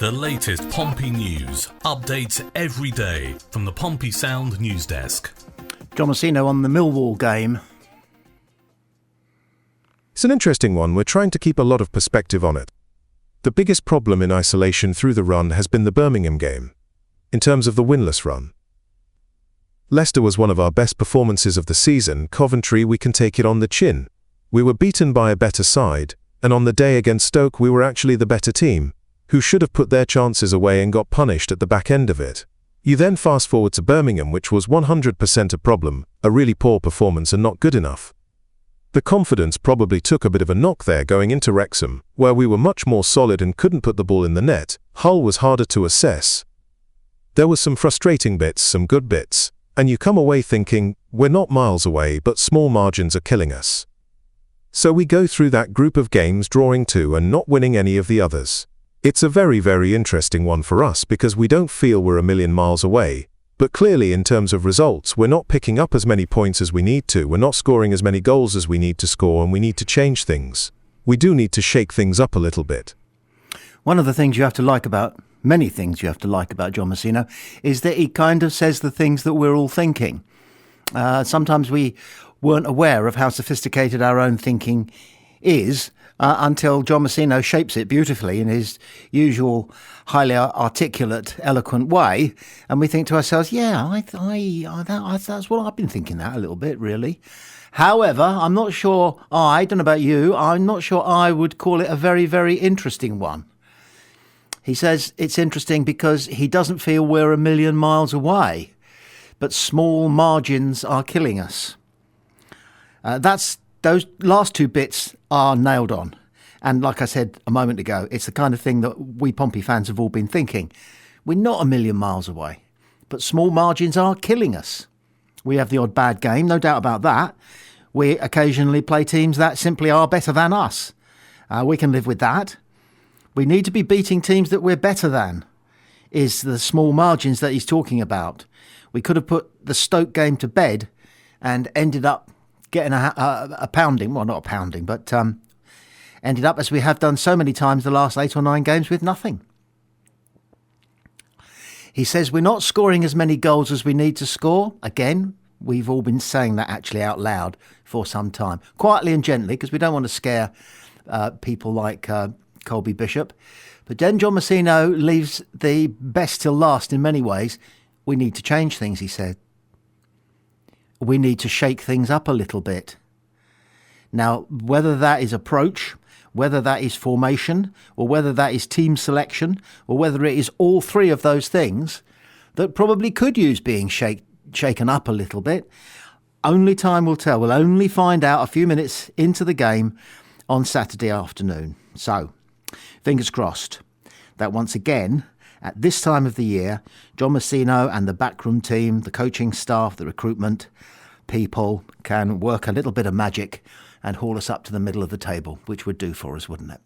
The latest Pompey news, updates every day from the Pompey Sound news desk. John Messino on the Millwall game. It's an interesting one. We're trying to keep a lot of perspective on it. The biggest problem in isolation through the run has been the Birmingham game, in terms of the winless run. Leicester was one of our best performances of the season. Coventry, we can take it on the chin. We were beaten by a better side, and on the day against Stoke we were actually the better team, who should have put their chances away and got punished at the back end of it. You then fast forward to Birmingham, which was 100% a problem, a really poor performance and not good enough. The confidence probably took a bit of a knock there going into Wrexham, where we were much more solid and couldn't put the ball in the net. Hull was harder to assess. There were some frustrating bits, some good bits, and you come away thinking, we're not miles away, but small margins are killing us. So we go through that group of games drawing 2 and not winning any of the others. It's a very, very interesting one for us because we don't feel we're a million miles away, but clearly in terms of results we're not picking up as many points as we need to, we're not scoring as many goals as we need to score, and we need to change things. We do need to shake things up a little bit. One of the things you have to like about, many things you have to like about John Messino, is that he kind of says the things that we're all thinking. Sometimes we weren't aware of how sophisticated our own thinking is, until John Messino shapes it beautifully in his usual highly articulate, eloquent way, and we think to ourselves, yeah, that's what I've been thinking that a little bit, really. However, I'm not sure, I don't know about you, I'm not sure I would call it a very, very interesting one. He says it's interesting because he doesn't feel we're a million miles away, but small margins are killing us. Those last two bits are nailed on. And like I said a moment ago, it's the kind of thing that we Pompey fans have all been thinking. We're not a million miles away, but small margins are killing us. We have the odd bad game, no doubt about that. We occasionally play teams that simply are better than us. We can live with that. We need to be beating teams that we're better than, is the small margins that he's talking about. We could have put the Stoke game to bed and ended up getting a pounding, well, not a pounding, but ended up, as we have done so many times the last 8 or 9 games, with nothing. He says we're not scoring as many goals as we need to score. Again, we've all been saying that actually out loud for some time, quietly and gently, because we don't want to scare people like Colby Bishop. But then John Messino leaves the best till last in many ways. We need to change things, he said. We need to shake things up a little bit. Now, whether that is approach, whether that is formation, or whether that is team selection, or whether it is all three of those things that probably could use being shaken up a little bit, only time will tell. We'll only find out a few minutes into the game on Saturday afternoon. So, fingers crossed that once again, at this time of the year, John Messino and the backroom team, the coaching staff, the recruitment people can work a little bit of magic and haul us up to the middle of the table, which would do for us, wouldn't it?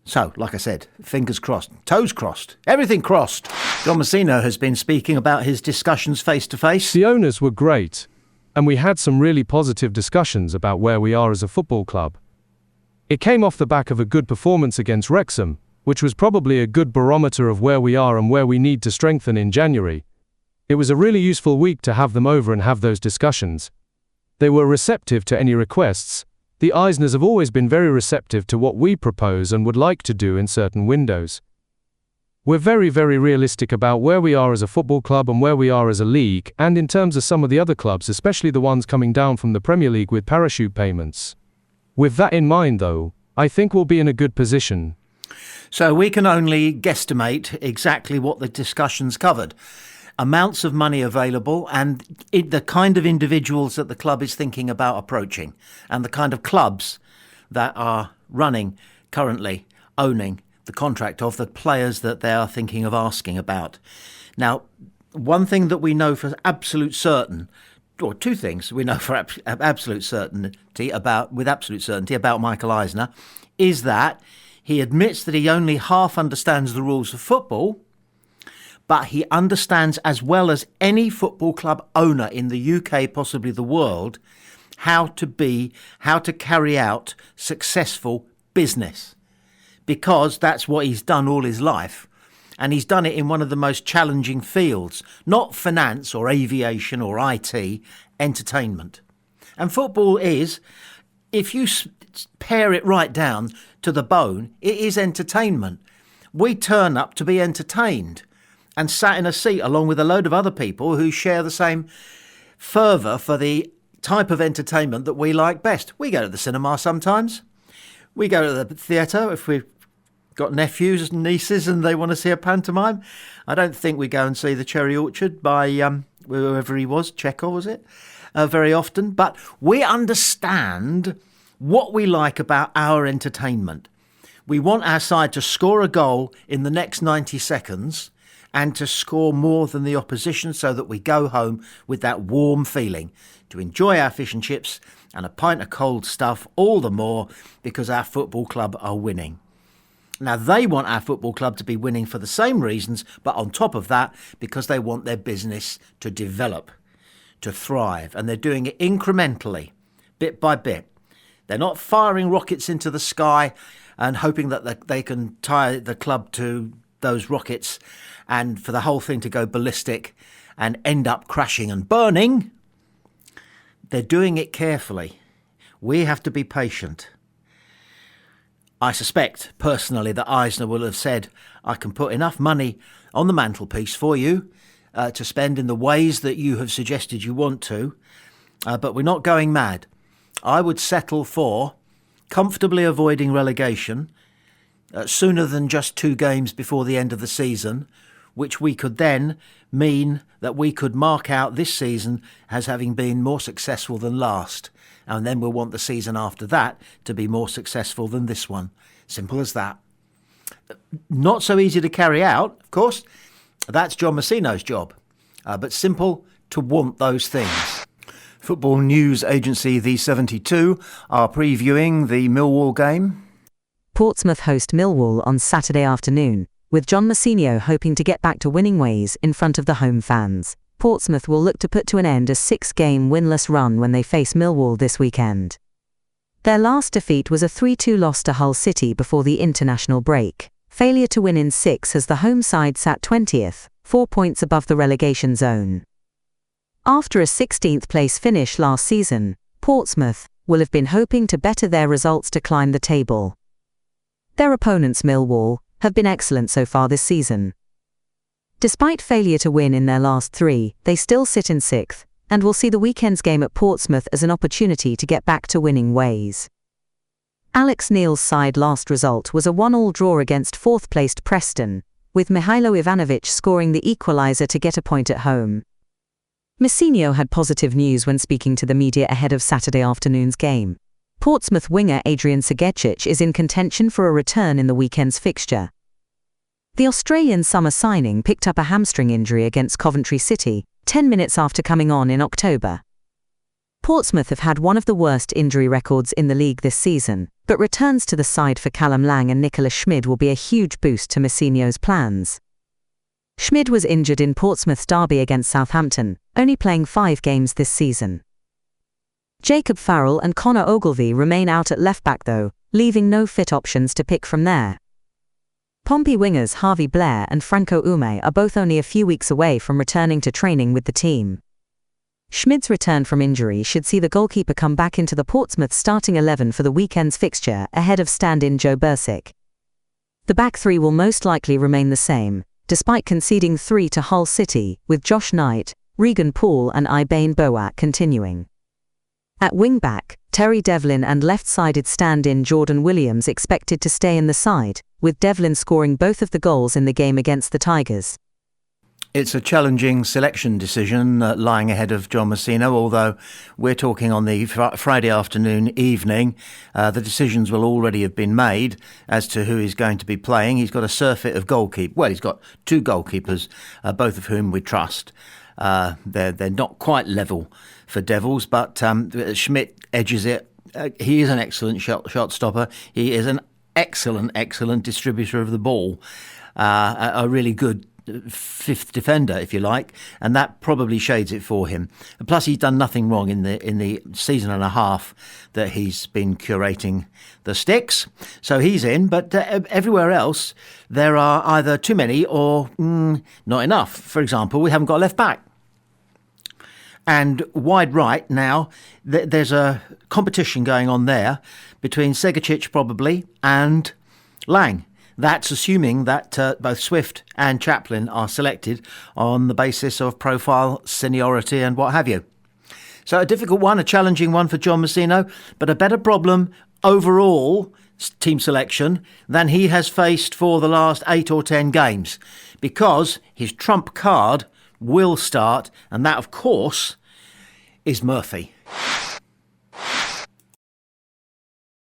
So, like I said, fingers crossed, toes crossed, everything crossed. John Messino has been speaking about his discussions face-to-face. The owners were great, and we had some really positive discussions about where we are as a football club. It came off the back of a good performance against Wrexham, which was probably a good barometer of where we are and where we need to strengthen in January. It was a really useful week to have them over and have those discussions. They were receptive to any requests. The EISNERS have always been very receptive to what we propose and would like to do in certain windows. We're very, very realistic about where we are as a football club and where we are as a league, and in terms of some of the other clubs, especially the ones coming down from the Premier League with parachute payments. With that in mind, though, I think we'll be in a good position. So we can only guesstimate exactly what the discussions covered. Amounts of money available and the kind of individuals that the club is thinking about approaching, and the kind of clubs that are running, currently owning the contract of the players that they are thinking of asking about. Now, one thing that we know for absolute certain, or two things we know for absolute certainty about Michael Eisner, is that he admits that he only half understands the rules of football, but he understands as well as any football club owner in the UK, possibly the world, how to carry out successful business. because that's what he's done all his life. And he's done it in one of the most challenging fields, not finance or aviation or IT, entertainment. And football is, if you pare it right down to the bone, it is entertainment. We turn up to be entertained and sat in a seat along with a load of other people who share the same fervour for the type of entertainment that we like best. We go to the cinema sometimes. We go to the theatre if we've got nephews and nieces and they want to see a pantomime. I don't think we go and see The Cherry Orchard by whoever he was, Chekhov was it, very often. But we understand what we like about our entertainment. We want our side to score a goal in the next 90 seconds and to score more than the opposition so that we go home with that warm feeling to enjoy our fish and chips and a pint of cold stuff all the more because our football club are winning. Now, they want our football club to be winning for the same reasons, but on top of that, because they want their business to develop, to thrive, and they're doing it incrementally, bit by bit. They're not firing rockets into the sky and hoping that they can tie the club to those rockets and for the whole thing to go ballistic and end up crashing and burning. They're doing it carefully. We have to be patient. I suspect, personally, that Eisner will have said, I can put enough money on the mantelpiece for you to spend in the ways that you have suggested you want to, but we're not going mad. I would settle for comfortably avoiding relegation sooner than just 2 games before the end of the season, which we could then mean that we could mark out this season as having been more successful than last. And then we'll want the season after that to be more successful than this one. Simple as that. Not so easy to carry out, of course. That's John Messino's job. But simple to want those things. Football news agency The 72 are previewing the Millwall game. Portsmouth host Millwall on Saturday afternoon, with John Messino hoping to get back to winning ways in front of the home fans. Portsmouth will look to put to an end a 6-game winless run when they face Millwall this weekend. Their last defeat was a 3-2 loss to Hull City before the international break. Failure to win in 6 as the home side sat 20th, 4 points above the relegation zone. After a 16th place finish last season, Portsmouth will have been hoping to better their results to climb the table. Their opponents, Millwall, have been excellent so far this season. Despite failure to win in their last 3, they still sit in 6th, and will see the weekend's game at Portsmouth as an opportunity to get back to winning ways. Alex Neil's side last result was a 1-1 draw against 4th-placed Preston, with Mihailo Ivanovic scoring the equaliser to get a point at home. Messino had positive news when speaking to the media ahead of Saturday afternoon's game. Portsmouth winger Adrian Segecic is in contention for a return in the weekend's fixture. The Australian summer signing picked up a hamstring injury against Coventry City, 10 minutes after coming on in October. Portsmouth have had one of the worst injury records in the league this season, but returns to the side for Callum Lang and Nicholas Schmid will be a huge boost to Messino's plans. Schmid was injured in Portsmouth's derby against Southampton, only playing 5 games this season. Jacob Farrell and Connor Ogilvie remain out at left-back though, leaving no fit options to pick from there. Pompey wingers Harvey Blair and Franco Ume are both only a few weeks away from returning to training with the team. Schmid's return from injury should see the goalkeeper come back into the Portsmouth starting 11 for the weekend's fixture ahead of stand-in Joe Bursick. The back 3 will most likely remain the same, despite conceding 3 to Hull City, with Josh Knight, Regan Poole and Ibane Boat continuing. At wing-back, Terry Devlin and left-sided stand-in Jordan Williams expected to stay in the side, with Devlin scoring both of the goals in the game against the Tigers. It's a challenging selection decision lying ahead of John Messino, although we're talking on the Friday afternoon evening. The decisions will already have been made as to who is going to be playing. He's got a surfeit of goalkeepers. Well, he's got 2 goalkeepers, both of whom we trust. They're not quite level for Devils, but Schmidt edges it. He is an excellent shot stopper. He is an excellent distributor of the ball. A really good fifth defender, if you like, and that probably shades it for him. And plus, he's done nothing wrong in the season and a half that he's been curating the sticks. So he's in, but everywhere else, there are either too many or not enough. For example, we haven't got a left back. And wide right now, there's a competition going on there between Segacic probably and Lang. That's assuming that both Swift and Chaplin are selected on the basis of profile, seniority and what have you. So a difficult one, a challenging one for John Messino, but a better problem overall, team selection, than he has faced for the last 8 or 10 games, because his trump card will start, and that, of course, is Murphy.